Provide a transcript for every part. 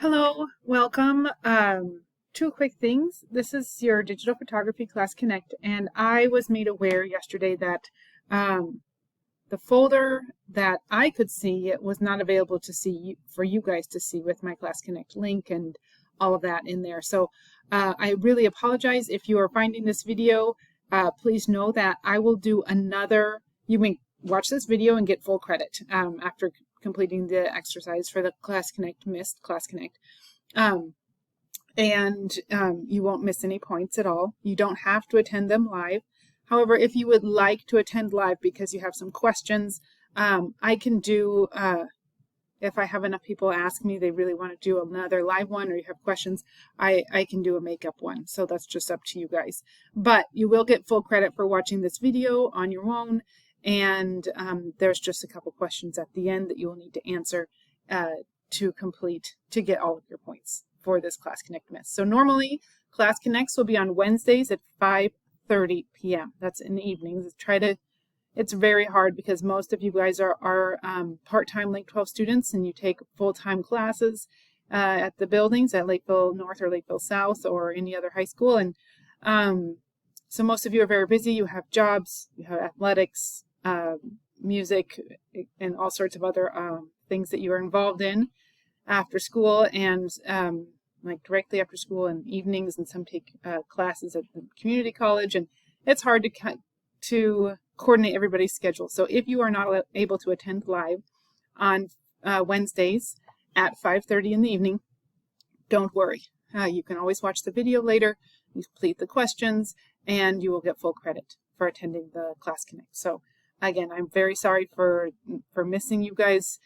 Hello, welcome. Two quick things. This is your Digital Photography Class Connect, and I was made aware yesterday that the folder that I could see it was not available to see for you guys to see with my Class Connect link and all of that in there. So I really apologize if you are finding this video. Please know that I will do another. You may watch this video and get full credit after completing the exercise for the Class Connect missed Class Connect. You won't miss any points at all. You don't have to attend them live. However, if you would like to attend live because you have some questions, I can do, if I have enough people ask me they really want to do another live one or you have questions, I can do a makeup one. So that's just up to you guys. But you will get full credit for watching this video on your own. And there's just a couple questions at the end that you will need to answer to get all of your points for this Class Connect miss. So normally Class Connects will be on Wednesdays at 5:30 p.m. That's in the evenings. It's very hard because most of you guys are part-time Lake 12 students and you take full-time classes at the buildings at Lakeville North or Lakeville South or any other high school. And so most of you are very busy. You have jobs, you have athletics, music, and all sorts of other things that you are involved in after school and like directly after school and evenings, and some take classes at the community college, and it's hard to coordinate everybody's schedule. So if you are not able to attend live on Wednesdays at 5:30 in the evening, don't worry. You can always watch the video later, you complete the questions, and you will get full credit for attending the Class Connect. So again, I'm very sorry for missing you guys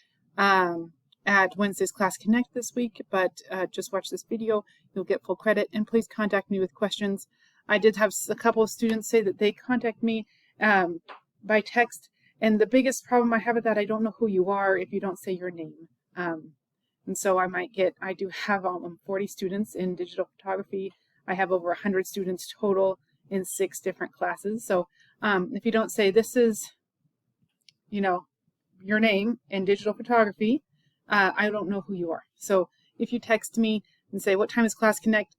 at Wednesday's Class Connect this week, but just watch this video. You'll get full credit, and please contact me with questions. I did have a couple of students say that they contact me by text, and the biggest problem I have with that, I don't know who you are if you don't say your name. And so I do have 40 students in digital photography. I have over 100 students total in 6 different classes. So if you don't say this is, your name in digital photography, I don't know who you are. So if you text me and say, what time is Class Connect?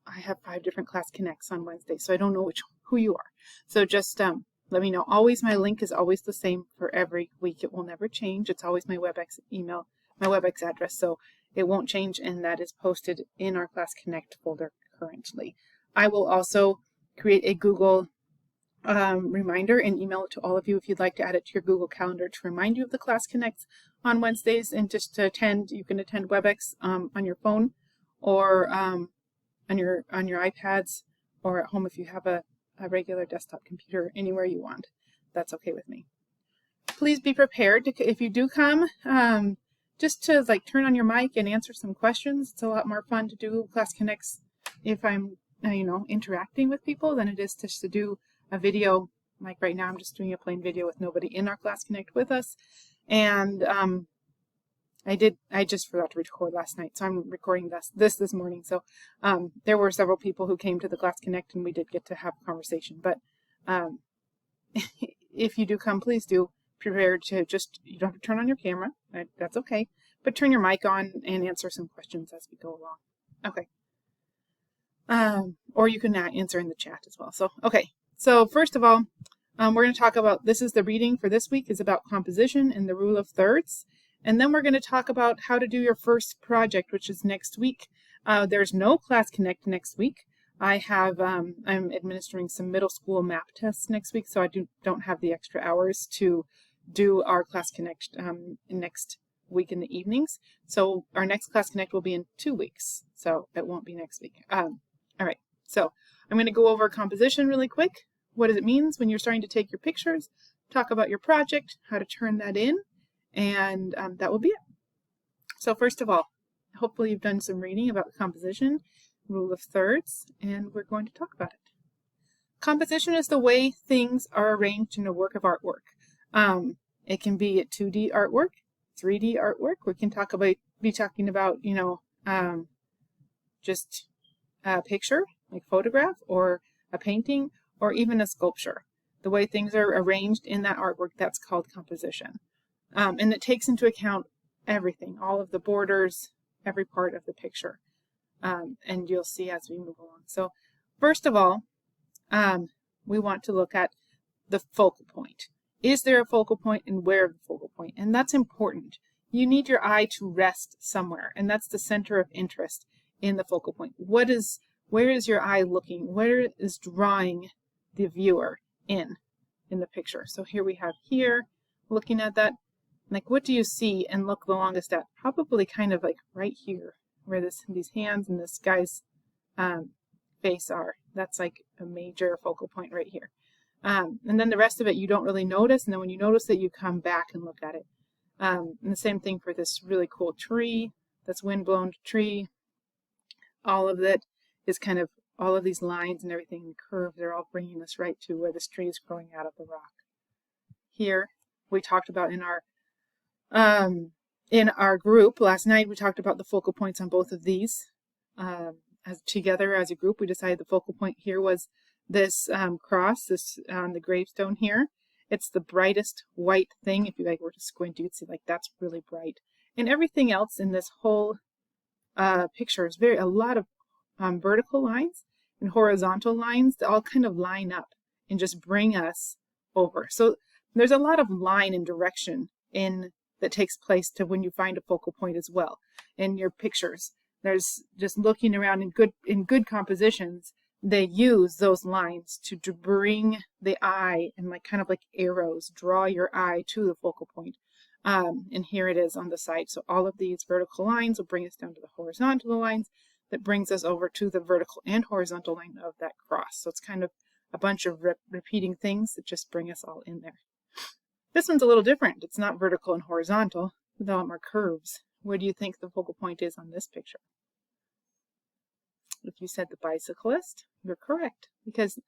I have 5 different Class Connects on Wednesday, so I don't know who you are. So just let me know. Always, my link is always the same for every week. It will never change. It's always my WebEx email, my WebEx address, so it won't change, and that is posted in our Class Connect folder currently. I will also create a Google reminder and email it to all of you if you'd like to add it to your Google Calendar to remind you of the Class Connects on Wednesdays. And just to attend, you can attend WebEx on your phone or on your iPads, or at home if you have a regular desktop computer, anywhere you want. That's okay with me. Please be prepared if you do come, just to turn on your mic and answer some questions. It's a lot more fun to do Class Connects if I'm interacting with people than it is just to do a video. Like right now I'm just doing a plain video with nobody in our Class Connect with us. And I just forgot to record last night, so I'm recording this morning. So there were several people who came to the Class Connect and we did get to have a conversation. But if you do come, please do prepare to you don't have to turn on your camera, that's okay, but turn your mic on and answer some questions as we go along. Okay. Or you can answer in the chat as well. So, okay. So first of all, we're going to talk about, this is the reading for this week, is about composition and the rule of thirds. And then we're going to talk about how to do your first project, which is next week. There's no Class Connect next week. I'm administering some middle school map tests next week, so I don't have the extra hours to do our Class Connect next week in the evenings. So our next Class Connect will be in 2 weeks, so it won't be next week. All right, so I'm going to go over composition really quick. What it means when you're starting to take your pictures, talk about your project, how to turn that in, and that will be it. So first of all, hopefully you've done some reading about composition, rule of thirds, and we're going to talk about it. Composition is the way things are arranged in a work of artwork. It can be a 2D artwork, 3D artwork. We can be talking about, just a picture, like photograph, or a painting, or even a sculpture. The way things are arranged in that artwork, that's called composition. And it takes into account everything, all of the borders, every part of the picture. And you'll see as we move along. So first of all, we want to look at the focal point. Is there a focal point, and where is the focal point? And that's important. You need your eye to rest somewhere, and that's the center of interest in the focal point. Where is your eye looking? Where is drawing the viewer in the picture? So here we have here, looking at that, like what do you see and look the longest at? Probably kind of like right here, where these hands and this guy's face are. That's like a major focal point right here. And then the rest of it you don't really notice, and then when you notice it, you come back and look at it. And the same thing for this really cool tree, that's windblown tree. All of it is kind of, all of these lines and everything and curves are all bringing us right to where this tree is growing out of the rock. Here, we talked about in our group last night, we talked about the focal points on both of these. Together as a group, we decided the focal point here was this cross, this on the gravestone here. It's the brightest white thing. If you were to squint, you'd see like that's really bright. And everything else in this whole picture is a lot of vertical lines and horizontal lines that all kind of line up and just bring us over. So there's a lot of line and direction that takes place to when you find a focal point as well in your pictures. There's just looking around in good compositions, they use those lines to bring the eye and kind of like arrows, draw your eye to the focal point. And here it is on the side. So all of these vertical lines will bring us down to the horizontal lines that brings us over to the vertical and horizontal line of that cross. So it's kind of a bunch of repeating things that just bring us all in there. This one's a little different. It's not vertical and horizontal, with a lot more curves. Where do you think the focal point is on this picture? If you said the bicyclist, you're correct, because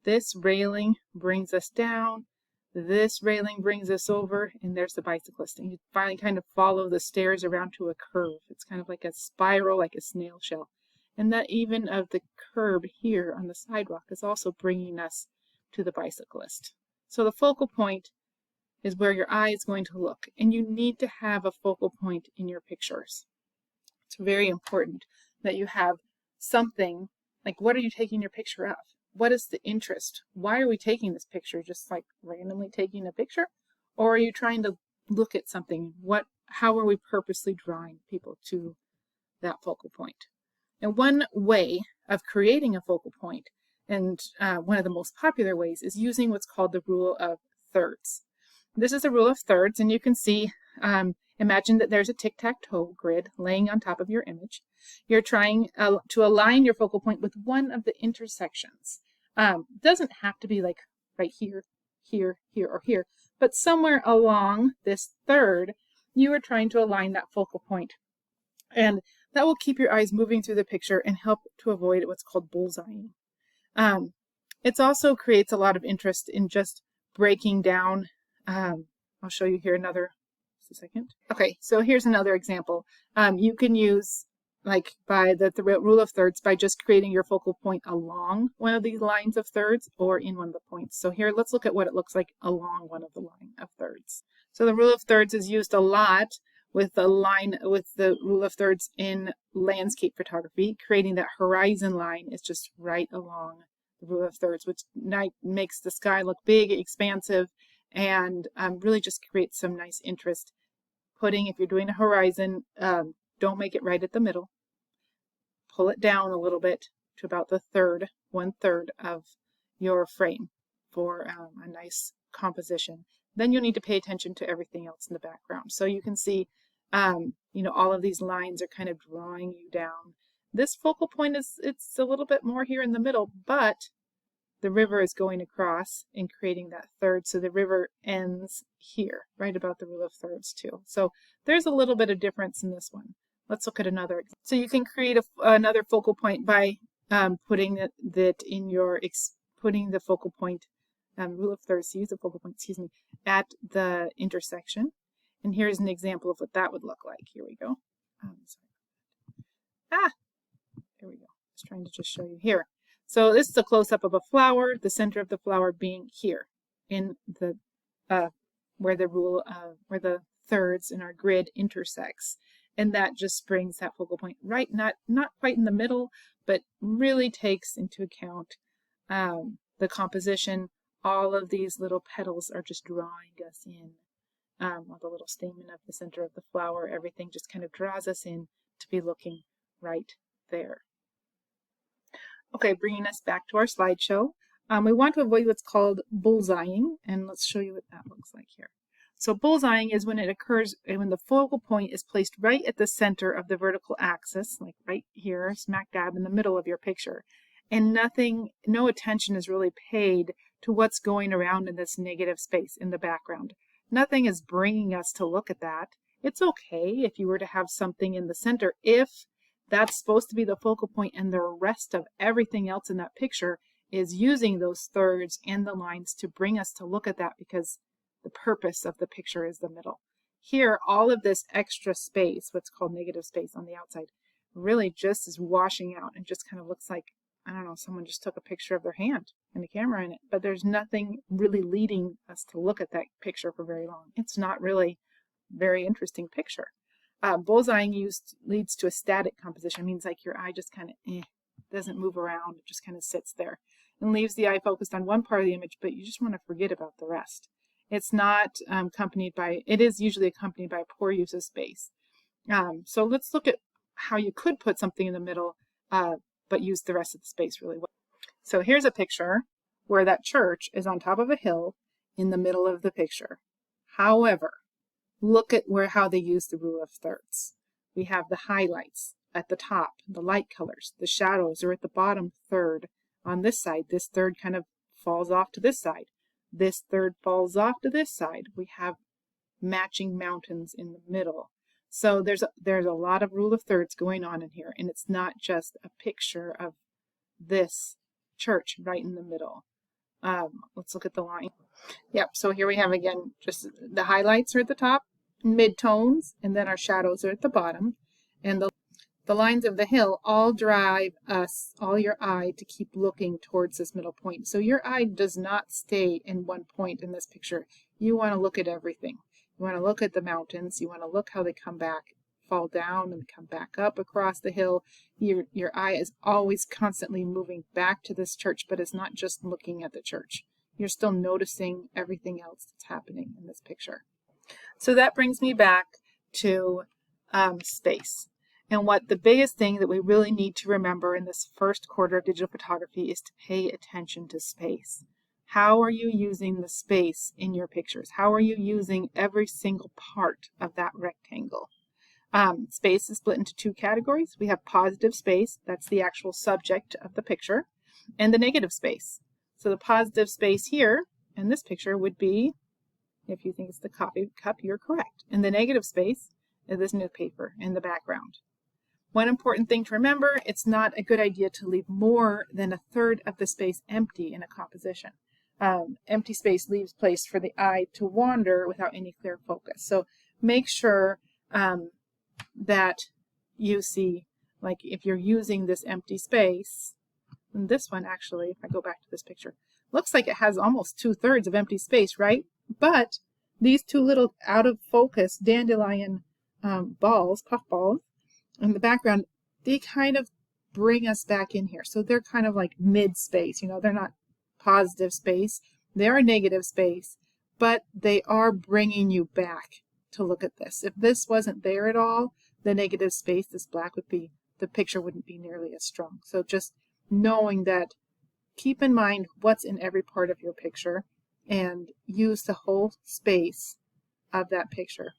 this railing brings us down, this railing brings us over, and there's the bicyclist. And you finally kind of follow the stairs around to a curve. It's kind of like a spiral, like a snail shell. And that even of the curb here on the sidewalk is also bringing us to the bicyclist. So the focal point is where your eye is going to look, and you need to have a focal point in your pictures. It's very important that you have something, like what are you taking your picture of? What is the interest? Why are we taking this picture? Just like randomly taking a picture? Or are you trying to look at something? How are we purposely drawing people to that focal point? And one way of creating a focal point, and one of the most popular ways, is using what's called the rule of thirds. This is a rule of thirds, and you can see, imagine that there's a tic-tac-toe grid laying on top of your image. You're trying to align your focal point with one of the intersections. It doesn't have to be like right here, here, here, or here, but somewhere along this third, you are trying to align that focal point. And that will keep your eyes moving through the picture and help to avoid what's called bullseyeing. It also creates a lot of interest in just breaking down. I'll show you here another, just a second. Okay, so here's another example. You can use, by the rule of thirds, by just creating your focal point along one of these lines of thirds or in one of the points. So here, let's look at what it looks like along one of the line of thirds. So the rule of thirds is used a lot with the rule of thirds in landscape photography. Creating that horizon line is just right along the rule of thirds, which makes the sky look big, expansive, and really just creates some nice interest. If you're doing a horizon, don't make it right at the middle. Pull it down a little bit to about the 1/3 of your frame for a nice composition. Then you'll need to pay attention to everything else in the background. So you can see, all of these lines are kind of drawing you down. This focal point it's a little bit more here in the middle, but the river is going across and creating that third. So the river ends here, right about the rule of thirds too. So there's a little bit of difference in this one. Let's look at another example. So you can create another focal point by putting the focal point, rule of thirds, use the focal point, at the intersection. And here's an example of what that would look like. Here we go. There we go. I was trying to just show you here. So this is a close-up of a flower, the center of the flower being here in where the thirds in our grid intersects. And that just brings that focal point right, not quite in the middle, but really takes into account the composition. All of these little petals are just drawing us in. All the little stamen of the center of the flower, everything just kind of draws us in to be looking right there. Okay, bringing us back to our slideshow. We want to avoid what's called bullseyeing, and let's show you what that looks like here. So bullseyeing is when it occurs when the focal point is placed right at the center of the vertical axis, like right here, smack dab in the middle of your picture. And no attention is really paid to what's going around in this negative space in the background. Nothing is bringing us to look at that. It's okay if you were to have something in the center, if that's supposed to be the focal point and the rest of everything else in that picture is using those thirds and the lines to bring us to look at that, because the purpose of the picture is the middle. Here, all of this extra space, what's called negative space on the outside, really just is washing out and just kind of looks like, I don't know, someone just took a picture of their hand and a camera in it, but there's nothing really leading us to look at that picture for very long. It's not really a very interesting picture. Bullseyeing leads to a static composition. It means like your eye just kind of doesn't move around, it just kind of sits there and leaves the eye focused on one part of the image, but you just want to forget about the rest. It's not it is usually accompanied by poor use of space. So let's look at how you could put something in the middle, but use the rest of the space really well. So here's a picture where that church is on top of a hill in the middle of the picture. However, look at how they use the rule of thirds. We have the highlights at the top, the light colors. The shadows are at the bottom third on this side. This third kind of falls off to this side. This third falls off to this side. We have matching mountains in the middle. So there's a lot of rule of thirds going on in here, and it's not just a picture of this church right in the middle. Let's look at the line. Yep, so here we have again, just the highlights are at the top, mid-tones, and then our shadows are at the bottom. And the lines of the hill all drive your eye to keep looking towards this middle point. So your eye does not stay in one point in this picture. You want to look at everything. You want to look at the mountains. You want to look how they come back, fall down and come back up across the hill. Your eye is always constantly moving back to this church, but it's not just looking at the church. You're still noticing everything else that's happening in this picture. So that brings me back to space. And what the biggest thing that we really need to remember in this first quarter of digital photography is to pay attention to space. How are you using the space in your pictures? How are you using every single part of that rectangle? Space is split into two categories. We have positive space, that's the actual subject of the picture, and the negative space. So the positive space here in this picture would be, if you think it's the coffee cup, you're correct. And the negative space is this newspaper in the background. One important thing to remember, it's not a good idea to leave more than a third of the space empty in a composition. Empty space leaves place for the eye to wander without any clear focus. So make sure that you see, like if you're using this empty space, and this one actually, if I go back to this picture, looks like it has almost 2/3 of empty space, right? But these two little out of focus dandelion puffballs in the background, they kind of bring us back in here. So they're kind of like mid space, they're not positive space, they are negative space, but they are bringing you back to look at this. If this wasn't there at all, the negative space, this black the picture wouldn't be nearly as strong. So just knowing that, keep in mind what's in every part of your picture and use the whole space of that picture.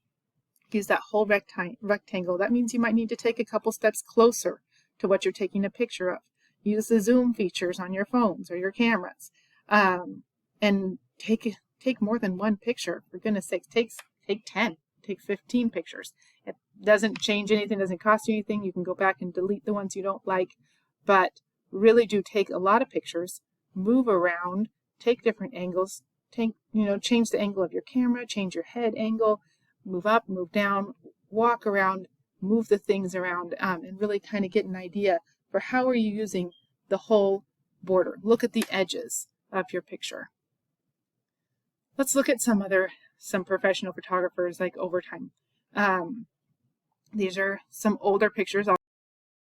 Use that whole rectangle. That means you might need to take a couple steps closer to what you're taking a picture of. Use the zoom features on your phones or your cameras, and take more than one picture. For goodness sakes, take 10, take 15 pictures. It doesn't change anything, doesn't cost you anything. You can go back and delete the ones you don't like, but really do take a lot of pictures, move around, take different angles, change the angle of your camera, change your head angle, move up, move down, walk around, move the things around, and really kind of get an idea for how are you using the whole border. Look at the edges of your picture. Let's look at some professional photographers like Overtime. These are some older pictures.